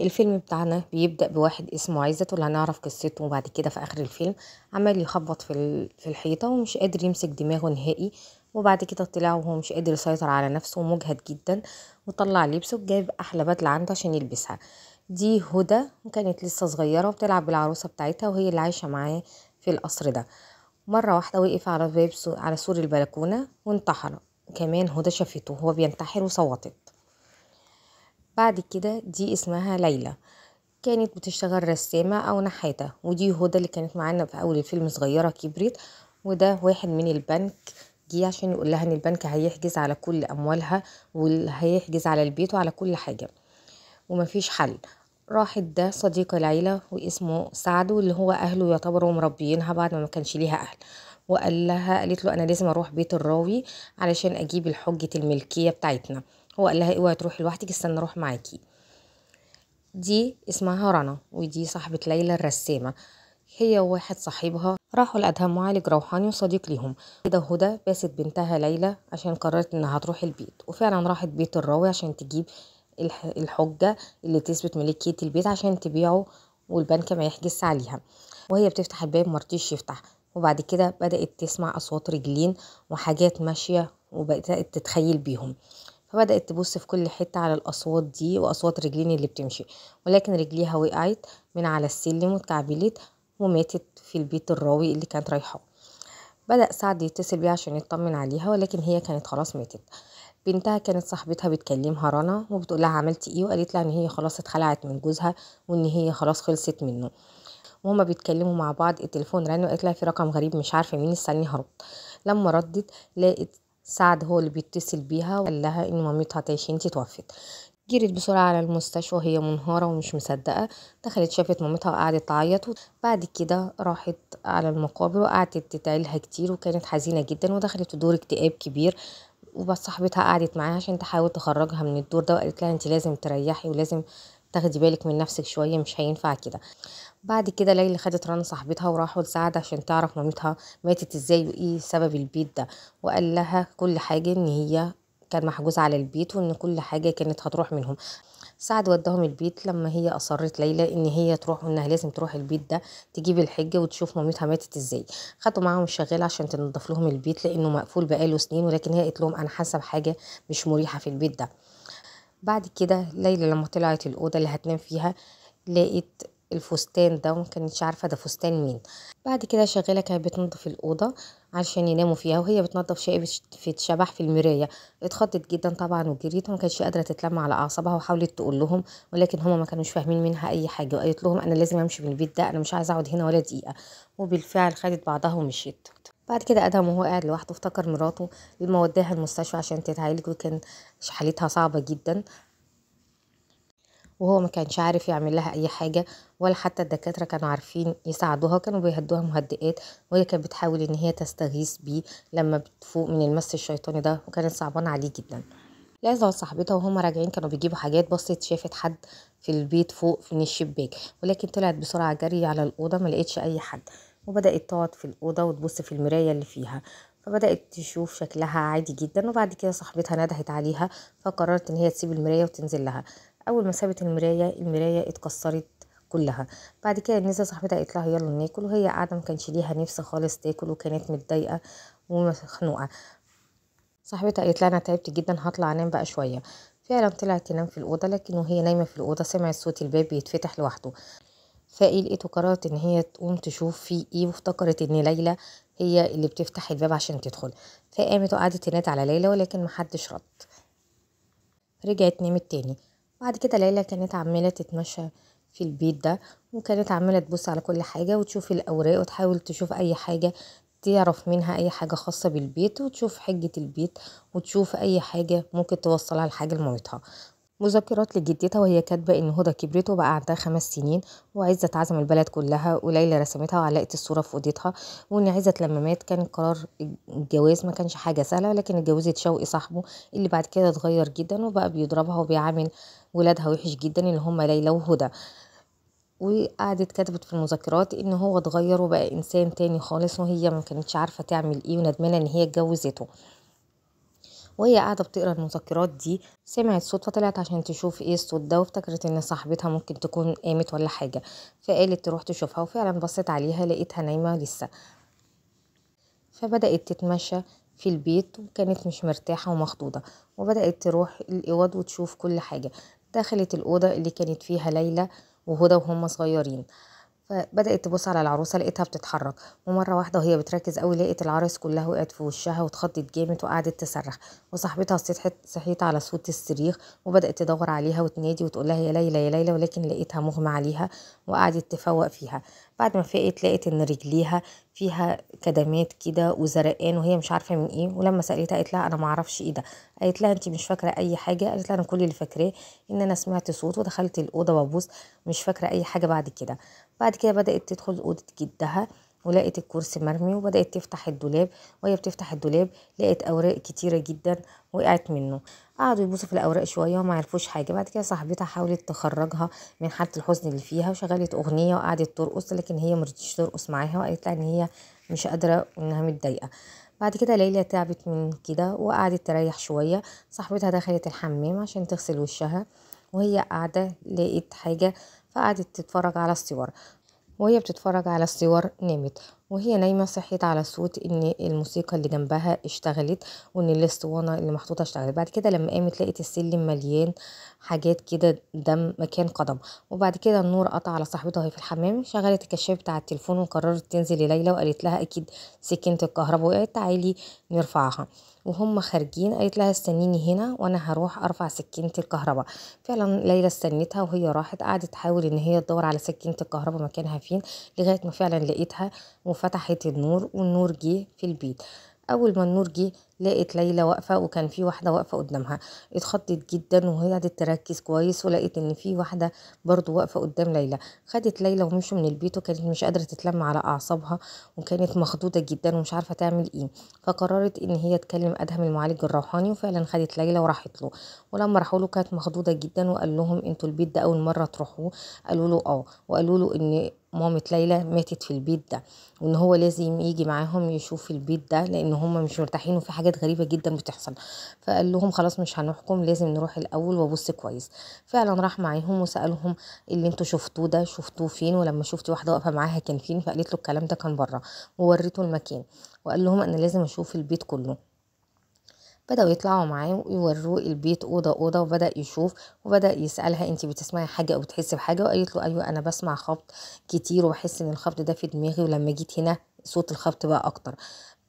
الفيلم بتاعنا بيبدأ بواحد اسمه عزت واللي هنعرف قصته وبعد كده في آخر الفيلم عمال يخبط في الحيطة ومش قادر يمسك دماغه نهائي. وبعد كده طلع وهو مش قادر يسيطر على نفسه ومجهد جدا، وطلع لبسه وجايب أحلى بدلة عنده عشان يلبسها. دي هدى، وكانت لسه صغيرة وبتلعب بالعروسة بتاعتها وهي اللي عايشة معاه في القصر ده. مرة واحدة وقف على باب على سور البلكونة وانتحر. كمان هدى شافته وهو بينتحر وصوتت. بعد كده دي اسمها ليلى، كانت بتشتغل رسامة أو نحاتة. ودي هدى اللي كانت معانا في أول الفيلم صغيرة كبرت. وده واحد من البنك جه عشان يقول لها إن البنك هيحجز على كل أموالها وهيحجز على البيت وعلى كل حاجة ومفيش حل. راحت ده صديق العيلة واسمه سعد، واللي هو أهله يعتبروا مربيينها بعد ما كانش ليها أهل. قالت له أنا لازم أروح بيت الراوي علشان أجيب الحجة الملكية بتاعتنا. هو قال لها اوعي تروحي لوحدك، استنى أروح معاكي. دي اسمها رنا، ودي صاحبة ليلى الرسامة. هي وواحد صاحبها راحوا لأدهم معالج روحاني وصديق ليهم. كده هدى باست بنتها ليلى عشان قررت انها تروح البيت، وفعلا راحت بيت الراوي عشان تجيب الحجة اللي تثبت ملكية البيت عشان تبيعه والبنك ما يحجز عليها. وهي بتفتح الباب مرضيش يفتح. وبعد كده بدأت تسمع أصوات رجلين وحاجات ماشية وبدأت تتخيل بيهم. فبدأت تبص في كل حتة على الأصوات دي وأصوات رجلين اللي بتمشي، ولكن رجليها وقعت من على السلم واتكعبلت وماتت في البيت الراوي اللي كانت رايحة. بدأ سعد يتصل بيها عشان يطمن عليها، ولكن هي كانت خلاص ماتت. بنتها كانت صاحبتها بتكلمها رنا وبتقول لها عملتي ايه، وقالت لها ان هي خلاص اتخلعت من جوزها وان هي خلاص خلصت منه. وهما بيتكلموا مع بعض التليفون رن وقالت لها في رقم غريب مش عارفه مين، استني هرد. لما ردت لقيت سعد هو اللي بيتصل بيها وقال لها ان مامتها تايشنتي توفت. جريت بسرعة على المستشفى وهي منهارة ومش مصدقة. دخلت شافت مامتها وقعدت تعيط. بعد كده راحت على المقابر وقعدت تدعيلها كتير وكانت حزينة جدا ودخلت في دور اكتئاب كبير. وبس صاحبتها قعدت معاها عشان تحاول تخرجها من الدور ده وقالت لها انت لازم تريحي ولازم تاخدي بالك من نفسك شوية، مش هينفع كده. بعد كده ليلى خدت رنا صاحبتها وراحوا لسعد عشان تعرف مامتها ماتت ازاي وايه سبب البيت ده. وقال لها كل حاجة ان هي كان محجوز على البيت وان كل حاجة كانت هتروح منهم. سعد وداهم البيت لما هي اصرت ليلى ان هي تروح وانها لازم تروح البيت ده تجيب الحجة وتشوف مامتها ماتت ازاي. خدوا معاهم الشغالة عشان تنظف لهم البيت لانه مقفول بقاله سنين، ولكن هي قالت لهم انا حاسة بحاجة مش مريحة في البيت ده. بعد كده ليلى لما طلعت الأوضة اللي هتنام فيها لقيت الفستان ده وما كانتش عارفة ده فستان مين. بعد كده شغالة كانت بتنظف الأوضة عشان يناموا فيها، وهي بتنظف شيء في شبح في المراية. اتخضت جدا طبعا وجريت وما كانتش قادرة تتلم على أعصابها وحاولت تقول لهم، ولكن هما ما كانوش فاهمين منها أي حاجة. وقالت لهم أنا لازم أمشي من البيت ده، أنا مش عايزة أقعد هنا ولا دقيقة. وبالفعل خدت بعضها ومشيت. بعد كده ادهم وهو قاعد لوحده افتكر مراته لما وداها المستشفى عشان تتعالج، وكان حالتها صعبة جدا وهو ما كانش عارف يعمل لها اي حاجة ولا حتى الدكاترة كانوا عارفين يساعدوها، كانوا بيهدوها مهدئات. وهي كانت بتحاول ان هي تستغيث بيه لما بتفوق من المس الشيطاني ده، وكانت صعبانة عليه جدا. لازم وصاحبتها وهم راجعين كانوا بيجيبوا حاجات، بصت شافت حد في البيت فوق من الشباك، ولكن طلعت بسرعة جري على الأوضة ما لقيتش أي حد. وبدأت تقعد في الأوضة وتبص في المراية اللي فيها، فبدأت تشوف شكلها عادي جدا. وبعد كده صاحبتها ندهت عليها فقررت ان هي تسيب المراية وتنزل لها. اول ما سابت المراية اتكسرت كلها. بعد كده نزل صاحبتها قالت لها يلا ناكل، وهي قاعدة ما كانش ليها نفس خالص تاكل وكانت متضايقة ومخنوقة. صاحبتها قالت لها انا تعبت جدا هطلع انام بقى شويه. فعلا طلعت تنام في الاوضه، لكن وهي نايمه في الاوضه سمعت صوت الباب بيتفتح لوحده. فقلقت وقررت ان هي تقوم تشوف فيه ايه، وافتكرت ان ليلى هي اللي بتفتح الباب عشان تدخل. فقامت وقعدت تنادي على ليلى ولكن محدش رد. رجعت نامت تاني. بعد كده ليلى كانت عماله تتمشى في البيت ده، وكانت عماله تبص على كل حاجه وتشوف الاوراق وتحاول تشوف اي حاجه تعرف منها اي حاجة خاصة بالبيت، وتشوف حجة البيت وتشوف اي حاجة ممكن توصلها لحاجة لمامتها. مذكرات لجدتها وهي كاتبة ان هدى كبرت وبقى عندها 5 سنين، وعزت عزم البلد كلها وليلى رسمتها وعلقت الصورة في اوضتها. وان عزت لما مات كان قرار الجواز ما كانش حاجة سهلة، لكن اتجوزت شوقي صاحبه اللي بعد كده اتغير جدا وبقى بيضربها وبيعامل ولادها وحش جدا اللي هم ليلى وهدى. وقعدت كتبت في المذكرات ان هو اتغير وبقى انسان تاني خالص، وهي ما كانتش عارفه تعمل ايه وندمانه ان هي اتجوزته. وهي قاعدة بتقرا المذكرات دي سمعت صوت، فطلعت عشان تشوف ايه الصوت ده، وافتكرت ان صاحبتها ممكن تكون قامت ولا حاجة، فقالت تروح تشوفها، وفعلا بصت عليها لقيتها نايمة لسه. فبدأت تتمشى في البيت وكانت مش مرتاحة ومخضوضة، وبدأت تروح الأوض وتشوف كل حاجة. دخلت الأوضة اللي كانت فيها ليلى وهدى وهم صغيرين، فبدأت تبص على العروسة لقيتها بتتحرك، ومرة واحدة وهي بتركز قوي لقيت العرايس كلها وقعت في وشها واتخضت جامد وقعدت تصرخ. وصاحبتها صحيت على صوت الصريخ، وبدأت تدور عليها وتنادي وتقول لها يا ليلى يا ليلى، ولكن لقيتها مغمى عليها وقعدت تفوق فيها. بعد ما فقت لقيت ان رجليها فيها كدمات كده وزرقان وهي مش عارفه من ايه، ولما سالتها قالت لها انا ما اعرفش ايه ده. قالت لها انت مش فاكره اي حاجه؟ قالت لها انا كل اللي فاكراه ان انا سمعت صوت ودخلت الاوضه ببص، مش فاكره اي حاجه بعد كده. بعد كده بدأت تدخل أوضة جدها ولقيت الكرسي مرمي، وبدأت تفتح الدولاب، وهي بتفتح الدولاب لقيت أوراق كتيرة جدا وقعت منه. قعدوا يبصوا في الأوراق شوية وما عرفوش حاجة. بعد كده صاحبتها حاولت تخرجها من حالة الحزن اللي فيها، وشغلت أغنية وقعدت ترقص، لكن هي مرضتش ترقص معاها وقالت لها إن هي مش قادرة وإنها متضايقة. بعد كده ليلى تعبت من كده وقعدت تريح شوية. صاحبتها دخلت الحمام عشان تغسل وشها، وهي قاعدة لقيت حاجة فقعدت تتفرج على الصور. وهي بتتفرج على الصور نامت، وهي نايمة صحيت على صوت ان الموسيقى اللي جنبها اشتغلت وان الاسطوانة اللي محطوطة اشتغلت. بعد كده لما قامت لقيت السلم مليان حاجات كده دم مكان قدم. وبعد كده النور قطع على صاحبتها وهي في الحمام، شغلت الكشاف بتاع التليفون وقررت تنزل لليلى وقالت لها اكيد سكينة الكهرباء وقعت، تعالي نرفعها. وهم خارجين قالت لها استنيني هنا وانا هروح ارفع سكينة الكهرباء. فعلا ليلى استنتها وهي راحت قعدت تحاول ان هي تدور على سكينة الكهرباء مكانها فين، لغاية ما فعلا لقيتها وفتحت النور والنور جه في البيت. اول ما النور جه لقيت ليلى واقفه وكان في واحده واقفه قدامها. اتخضت جدا وهي قعدت تركز كويس ولقيت ان في واحده برضو واقفه قدام ليلى. خدت ليلى ومشوا من البيت وكانت مش قادره تتلم على اعصابها وكانت مخضوضه جدا ومش عارفه تعمل ايه. فقررت ان هي تكلم ادهم المعالج الروحاني، وفعلا خدت ليلى وراحت له. ولما راحوا له كانت مخضوضه جدا وقال لهم انتوا البيت ده اول مره تروحوه؟ قالوا له اه، وقالوا له ان مامة ليلى ماتت في البيت ده، وان هو لازم يجي معاهم يشوف البيت ده لان هم مش مرتاحين وفي حاجات غريبة جدا بتحصل. فقال لهم خلاص مش هنحكم، لازم نروح الاول وابص كويس. فعلا راح معاهم وسألهم اللي انتوا شفتوه ده شفتوه فين؟ ولما شفتي واحدة واقفة معاها كان فين؟ فقالت له الكلام ده كان بره، ووريته المكان وقال لهم انا لازم اشوف البيت كله. بدأوا يطلعوا معاه ويوروه البيت أوضة أوضة، وبدأ يشوف وبدأ يسألها انتي بتسمعي حاجة أو بتحسي بحاجة؟ وقالت له أيوة أنا بسمع خبط كتير وبحس إن الخبط ده في دماغي، ولما جيت هنا صوت الخبط بقى أكتر.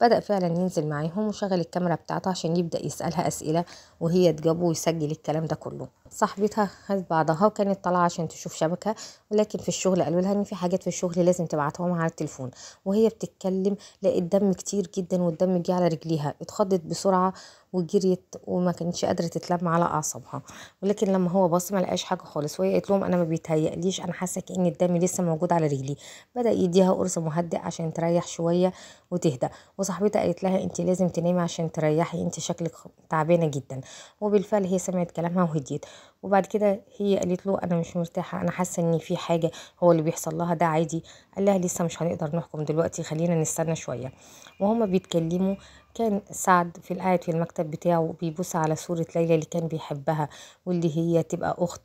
بدأ فعلا ينزل معاهم وشغل الكاميرا بتاعته عشان يبدأ يسألها أسئلة وهي تجاوبه ويسجل الكلام ده كله. صاحبتها خدت بعضها وكانت طالعة عشان تشوف شبكة، ولكن في الشغل قالوا لها ان في حاجات في الشغل لازم تبعتهم على التليفون. وهي بتتكلم لقيت دم كتير جدا والدم جه على رجليها، اتخضت بسرعة وجريت وما كانتش قادرة تتلم على أعصابها. ولكن لما هو بص ما لقاش حاجة خالص، وهي قالت لهم أنا ما بيتهيأليش، أنا حاسة كأن الدم لسه موجود على رجلي. بدأ يديها قرص مهدئ عشان تريح شوية وتهدى. وصاحبتها قالت لها انت لازم تنامي عشان تريحي، انت شكلك تعبانة جدا. وبالفعل هي سمعت كلامها وهديت. وبعد كده هي قالت له انا مش مرتاحة، انا حاسة ان في حاجة هو اللي بيحصل لها ده عادي. قال لها لسه مش هنقدر نحكم دلوقتي، خلينا نستنى شوية. وهما بيتكلموا كان سعد في القاعد في المكتب بتاعه بيبص على صورة ليلى اللي كان بيحبها، واللي هي تبقى أخت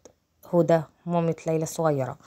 هدى مامة ليلى الصغيرة.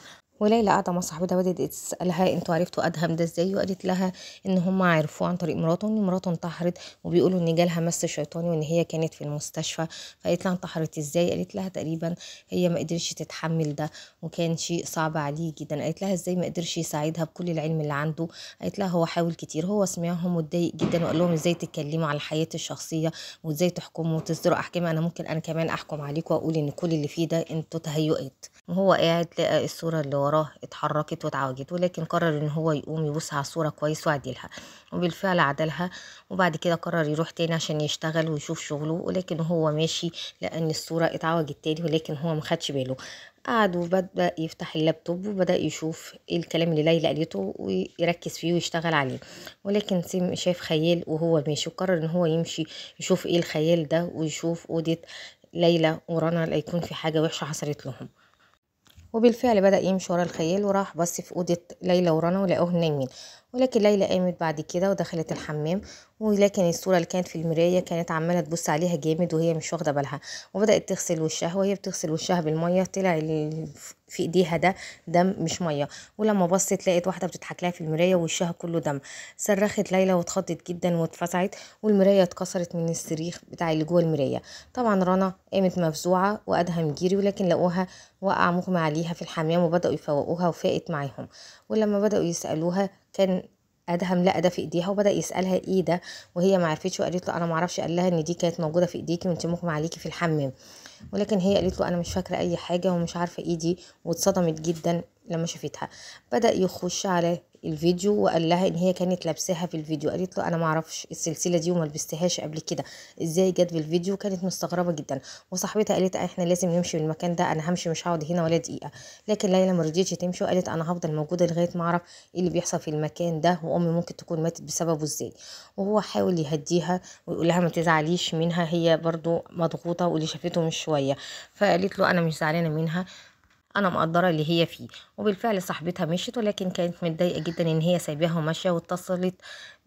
وليلى قاعده مع صاحبتها بدات تسالها انتوا عرفتوا ادهم ده ازاي؟ وقالت لها ان هم عرفوه عن طريق مراته، ان مراته انتحرت وبيقولوا ان جالها مس شيطاني وان هي كانت في المستشفى. فقالت لها انتحرت ازاي؟ قالت لها تقريبا هي ما قدرش تتحمل ده وكان شيء صعب عليه جدا. قالت لها ازاي ما قدرش يساعدها بكل العلم اللي عنده؟ قالت لها هو حاول كتير، هو سمعهم واتضايق جدا وقال لهم ازاي تتكلموا على حياتي الشخصيه وازاي تحكموا وتصدروا احكام، انا ممكن انا كمان احكم عليكم واقول ان كل اللي فيه ده انتوا تهيؤات. وهو قاعد لقى الصورة اللي وراه اتحركت واتعوجت، ولكن قرر ان هو يقوم يبص على الصورة كويس ويعدلها. وبالفعل عدلها. وبعد كده قرر يروح تاني عشان يشتغل ويشوف شغله، ولكن هو ماشي لان الصورة اتعوجت تاني ولكن هو مخدش باله. قعد وبدأ يفتح اللابتوب وبدأ يشوف ايه الكلام اللي ليلى قالته ويركز فيه ويشتغل عليه. ولكن شاف خيال وهو ماشي، وقرر ان هو يمشي يشوف ايه الخيال ده ويشوف أوضة ليلى ورنا لا يكون في حاجة وحشة حصلت لهم. وبالفعل بدأ يمشي ورا الخيال وراح بص في أوضة ليلى ورنا ولقوهم نايمين. ولكن ليلى قامت بعد كده ودخلت الحمام، ولكن الصورة اللي كانت في المراية كانت عمالة تبص عليها جامد وهي مش واخدة بالها، وبدأت تغسل وشها. وهي بتغسل وشها بالمية طلع في ايديها ده دم مش مية، ولما بصت لقيت واحدة بتضحك لها في المراية ووشها كله دم. صرخت ليلى واتخضت جدا واتفزعت، والمراية اتكسرت من الصريخ بتاع اللي جوه المراية. طبعا رنا قامت مفزوعة وأدهم جري، ولكن لقوها وقع مغمى عليها في الحمام، وبدأوا يفوقوها وفاقت معاهم. ولما بدأوا يسألوها كان ادهم لقى ده في ايديها، وبدا يسالها ايه ده، وهي ما عرفتش وقالت له انا ما اعرفش. قال لها ان دي كانت موجوده في ايديكي وانت مغمى عليكي في الحمام، ولكن هي قالت له انا مش فاكره اي حاجه ومش عارفه ايه دي، واتصدمت جدا لما شافتها. بدا يخش على الفيديو وقال لها ان هي كانت لابساها في الفيديو. قالت له انا ما اعرفش السلسله دي وما لبستهاش قبل كده، ازاي جت في الفيديو؟ كانت مستغربه جدا. وصاحبتها قالت احنا لازم نمشي من المكان ده، انا همشي مش هقعد هنا ولا دقيقه. لكن ليلى ما رضيتش تمشي وقالت انا هفضل موجوده لغايه ما اعرف ايه اللي بيحصل في المكان ده، وامي ممكن تكون ماتت بسببه ازاي. وهو حاول يهديها ويقول لها ما تزعليش منها، هي برضو مضغوطه واللي شافته مش شويه. فقالت له انا مش زعلانه منها، انا مقدره اللي هي فيه. وبالفعل صاحبتها مشيت، ولكن كانت متضايقه جدا ان هي سايباها وماشيه، واتصلت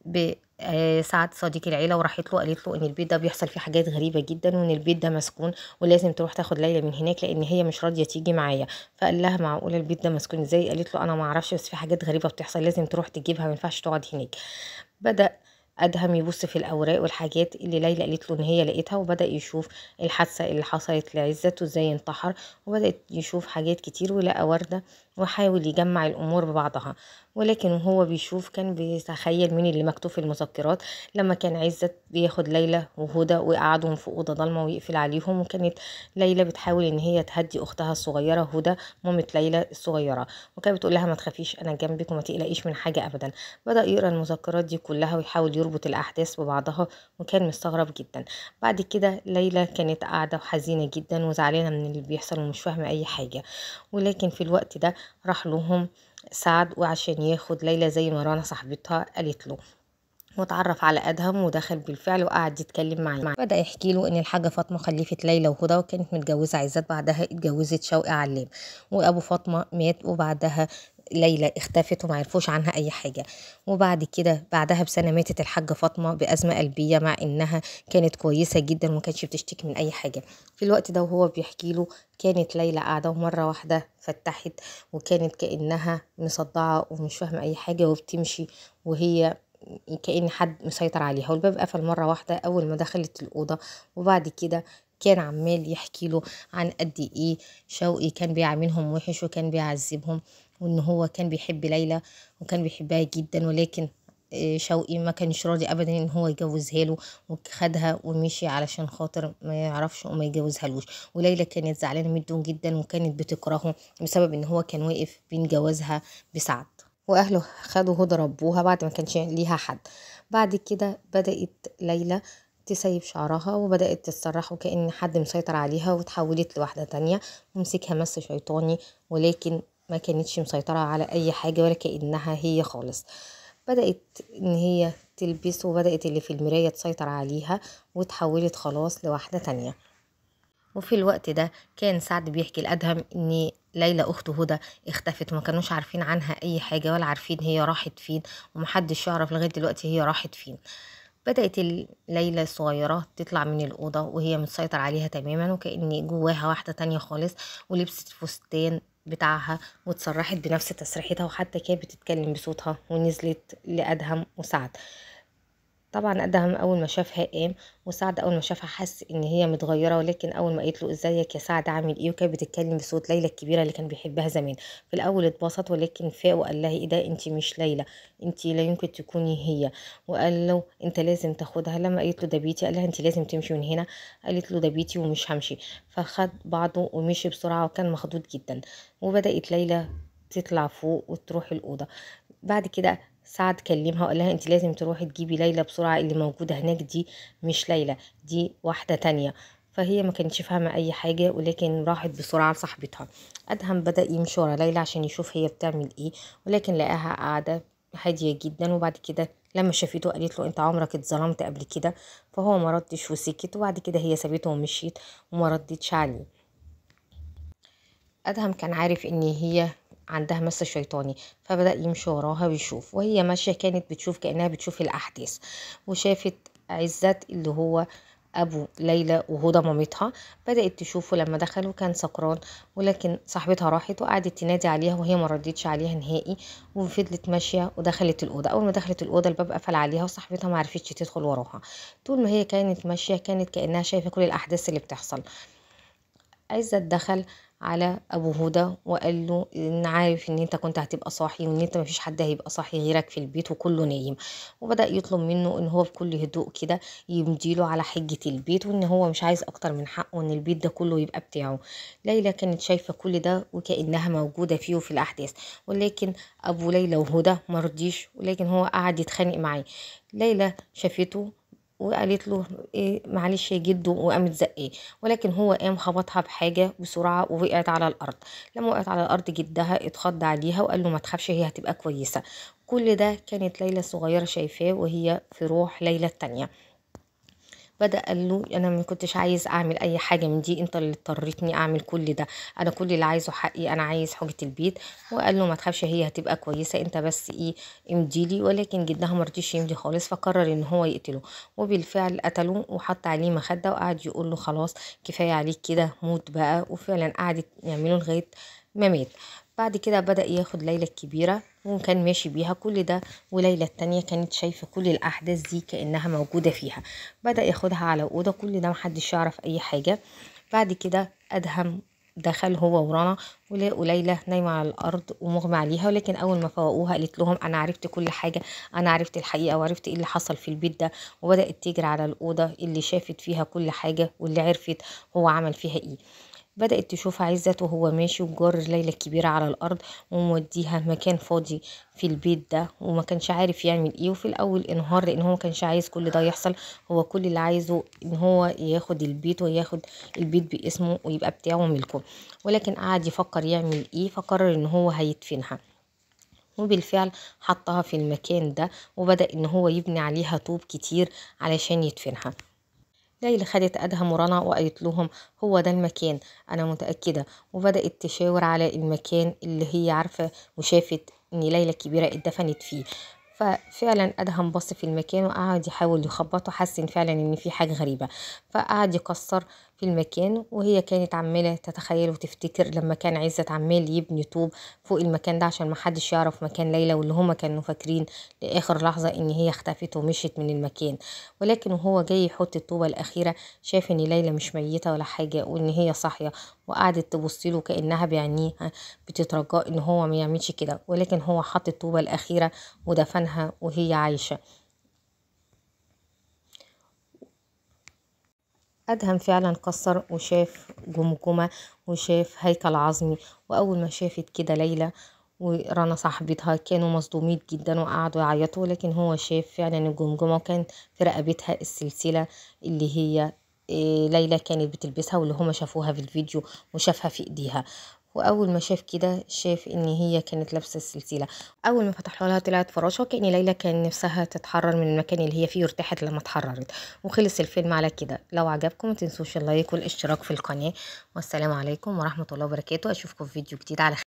بسعد صديق العيله وراحت له قالت له ان البيت ده بيحصل فيه حاجات غريبه جدا، وان البيت ده مسكون ولازم تروح تاخد ليلى من هناك لان هي مش راضيه تيجي معايا. فقال لها معقوله البيت ده مسكون ازاي؟ قالت له انا ما اعرفش بس في حاجات غريبه بتحصل لازم تروح تجيبها، ما ينفعش تقعد هناك. بدأ أدهم يبص في الأوراق والحاجات اللي ليلى قالت له إن هي لقيتها، وبدأ يشوف الحادثة اللي حصلت لعزت وإزاي انتحر، وبدأ يشوف حاجات كتير ولقى وردة، وحاول يجمع الأمور ببعضها. ولكن وهو بيشوف كان بيتخيل مين اللي مكتوب في المذكرات. لما كان عزت بياخد ليلى وهدى ويقعدهم في أوضة ضلمة ويقفل عليهم، وكانت ليلى بتحاول إن هي تهدي أختها الصغيرة هدى مامة ليلى الصغيرة، وكانت بتقول لها ما تخافيش أنا جنبك وما تقلقيش من حاجة أبدا. بدأ يقرأ المذكرات دي كلها ويحاول يربط الأحداث ببعضها، وكان مستغرب جدا. بعد كده ليلى كانت قاعدة وحزينة جدا وزعلانة من اللي بيحصل ومش فاهمة أي حاجة. ولكن في الوقت ده راح لهم سعد وعشان ياخد ليلى زي ما رنا صاحبتها قالت له، واتعرف على ادهم ودخل بالفعل وقعد يتكلم معاه. بدأ يحكي له ان الحاجه فاطمه خلفت ليلى وهدى، وكانت متجوزه عزت، بعدها اتجوزت شوقي علام، وابو فاطمه مات، وبعدها ليلى اختفت وما عرفوش عنها اي حاجه. وبعد كده بعدها بسنه ماتت الحاجه فاطمه بازمه قلبيه، مع انها كانت كويسه جدا وما كانتش بتشتكي من اي حاجه. في الوقت ده وهو بيحكي له كانت ليلى قاعده ومره واحده فتحت، وكانت كانها مصدعه ومش فاهمه اي حاجه وبتمشي، وهي كأن حد مسيطر عليها، والباب قفل مرة واحدة أول ما دخلت الأوضة. وبعد كده كان عمال يحكي له عن قد إيه شوقي كان بيعاملهم وحش وكان بيعذبهم، وإن هو كان بيحب ليلى وكان بيحبها جدا، ولكن شوقي ما كانش راضي أبدا إن هو يجوزها له، وخدها ومشي علشان خاطر ما يعرفش وما يجوزها لوش. وليلى كانت زعلانة منه جدا وكانت بتكرهه بسبب إن هو كان واقف بين جوازها بسعد، واهله خدوا هدى ربوها بعد ما كانش ليها حد. بعد كده بدأت ليلى تسيب شعرها وبدأت تتسرح وكأن حد مسيطر عليها، وتحولت لواحدة تانية ومسكها مس شيطاني، ولكن ما كانتش مسيطرة على أي حاجة ولا كأنها هي خالص. بدأت إن هي تلبس، وبدأت اللي في المراية تسيطر عليها، وتحولت خلاص لواحدة تانية. وفي الوقت ده كان سعد بيحكي لأدهم ان ليلى اخت هدى اختفت، وما كانوش عارفين عنها اي حاجه ولا عارفين هي راحت فين، ومحدش يعرف لغايه دلوقتي هي راحت فين. بدأت ليلى الصغيرة تطلع من الأوضة وهي متسيطر عليها تماما، وكأن جواها واحدة تانية خالص، ولبست الفستان بتاعها واتسرحت بنفس تسريحتها، وحتى كانت بتتكلم بصوتها ونزلت لأدهم وسعد. طبعا ادهم اول ما شافها قام، وسعد اول ما شافها حس ان هي متغيره، ولكن اول ما قالت له ازيك يا سعد عامل ايه، وكانت بتتكلم بصوت ليلى الكبيره اللي كان بيحبها زمان. في الاول اتبسط، ولكن فاق وقال لها ايه ده، انت مش ليلى، انت لا يمكن تكوني هي. وقال له انت لازم تاخدها. لما قالت له ده بيتي قال لها انت لازم تمشي من هنا. قالت له ده بيتي ومش همشي. فخد بعضه ومشي بسرعه وكان مخضوض جدا. وبدات ليلى تطلع فوق وتروح الأوضة. بعد كده سعد كلمها وقال لها انت لازم تروحي تجيبي ليلى بسرعة، اللي موجودة هناك دي مش ليلى، دي واحدة تانية. فهي ما كانتش فاهمة اي حاجة، ولكن راحت بسرعة لصاحبتها. ادهم بدأ يمشي ورا ليلى عشان يشوف هي بتعمل ايه، ولكن لقاها قاعدة هادية جدا. وبعد كده لما شافته قالت له انت عمرك اتظلمت قبل كده؟ فهو ما ردش وسكت، وبعد كده هي سابته ومشيت وما ردتش عليه. ادهم كان عارف ان هي عندها مس شيطاني، فبدأ يمشي وراها ويشوف، وهي ماشية كانت بتشوف كأنها بتشوف الأحداث، وشافت عزت اللي هو ابو ليلى وهدى مامتها. بدأت تشوفه لما دخلوا كان سكران، ولكن صاحبتها راحت وقعدت تنادي عليها وهي ما ردتش عليها نهائي، وفضلت ماشيه ودخلت الاوضه. اول ما دخلت الاوضه الباب قفل عليها وصاحبتها ما عرفتش تدخل وراها. طول ما هي كانت ماشيه كانت كأنها شايفه كل الاحداث اللي بتحصل. عزت دخل على ابو هدى وقال له ان عارف ان انت كنت هتبقى صاحي، وان انت مفيش حد هيبقى صاحي غيرك في البيت وكله نايم. وبدأ يطلب منه ان هو بكل هدوء كده يمديله على حجة البيت، وان هو مش عايز اكتر من حقه وان البيت ده كله يبقى بتاعه. ليلى كانت شايفة كل ده وكأنها موجودة فيه وفي الاحداث، ولكن ابو ليلى وهدى مرضيش، ولكن هو قعد يتخانق معاه. ليلى شافته وقالت له إيه معلش يا جدو، وقامت زقاه، ولكن هو قام خبطها بحاجة بسرعة ووقعت على الأرض. لما وقعت على الأرض جدها اتخض عليها وقال له ما تخافش هي هتبقى كويسة. كل ده كانت ليلى الصغيرة شايفاه وهي في روح ليلى التانية. بدأ قال له انا ما كنتش عايز اعمل اي حاجه من دي، انت اللي اضطريتني اعمل كل ده، انا كل اللي عايزه حقي، انا عايز حاجه البيت. وقال له ما تخافش هي هتبقى كويسه، انت بس ايه امديلي. ولكن جدها ما رضيش يمدي خالص، فقرر ان هو يقتله. وبالفعل قتله وحط عليه مخده وقعد يقول له خلاص كفايه عليك كده موت بقى. وفعلا قعدت يعملوا لغايه ما مات. بعد كده بدأ ياخد ليلى الكبيرة وكان ماشي بيها كل ده، وليلى التانية كانت شايفة كل الأحداث دي كأنها موجودة فيها. بدأ ياخدها على أوضة كل ده محدش يعرف أي حاجة. بعد كده أدهم دخل هو ورنا ولقوا ليلى نايمة على الأرض ومغمى عليها، ولكن أول ما فوقوها قالت لهم أنا عرفت كل حاجة، أنا عرفت الحقيقة وعرفت إيه اللي حصل في البيت ده. وبدأت تجري على الأوضة اللي شافت فيها كل حاجة واللي عرفت هو عمل فيها إيه. بدأت تشوف عزت وهو ماشي وجار ليلى الكبيرة على الأرض وموديها مكان فاضي في البيت ده، وما كانش عارف يعمل ايه. وفي الأول انهار لأن هو ما كانش عايز كل ده يحصل، هو كل اللي عايزه ان هو ياخد البيت وياخد البيت باسمه ويبقى بتاعه وملكه. ولكن قعد يفكر يعمل ايه، فقرر ان هو هيدفنها. وبالفعل حطها في المكان ده وبدأ ان هو يبني عليها طوب كتير علشان يدفنها. ليلى خدت أدهم ورنا وقالت لهم هو ده المكان أنا متأكدة. وبدأت تشاور على المكان اللي هي عارفة وشافت إن ليلى الكبيرة اتدفنت فيه. ففعلا أدهم بص في المكان وقعد يحاول يخبطه، حس إن فعلا إن في حاجة غريبة، فقعد يكسر في المكان. وهي كانت عمالة تتخيل وتفتكر لما كان عزت عمال يبني طوب فوق المكان ده عشان محدش يعرف مكان ليلى، واللي هما كانوا فاكرين لآخر لحظة إن هي اختفت ومشيت من المكان. ولكن وهو جاي يحط الطوبة الأخيرة شاف إن ليلى مش ميتة ولا حاجة وإن هي صاحية، وقعدت تبصله كأنها بعينيها بتترجاه إن هو ما يعملش كده. ولكن هو حط الطوبة الأخيرة ودفنها وهي عايشة. أدهم فعلا كسر وشاف جمجمة وشاف هيكل عظمي. وأول ما شافت كده ليلى ورنا صاحبتها كانوا مصدومين جدا وقعدوا يعيطوا، لكن هو شاف فعلا الجمجمة وكان في رقبتها السلسلة اللي هي ليلى كانت بتلبسها واللي هما شافوها في الفيديو وشافها في ايديها. واول ما شاف كده شاف ان هي كانت لابسه السلسله. اول ما فتح لها طلعت فراشه كأن ليلى كان نفسها تتحرر من المكان اللي هي فيه وارتاحت لما اتحررت. وخلص الفيلم على كده. لو عجبكم متنسوش اللايك والاشتراك في القناه، والسلام عليكم ورحمه الله وبركاته. اشوفكم في فيديو جديد على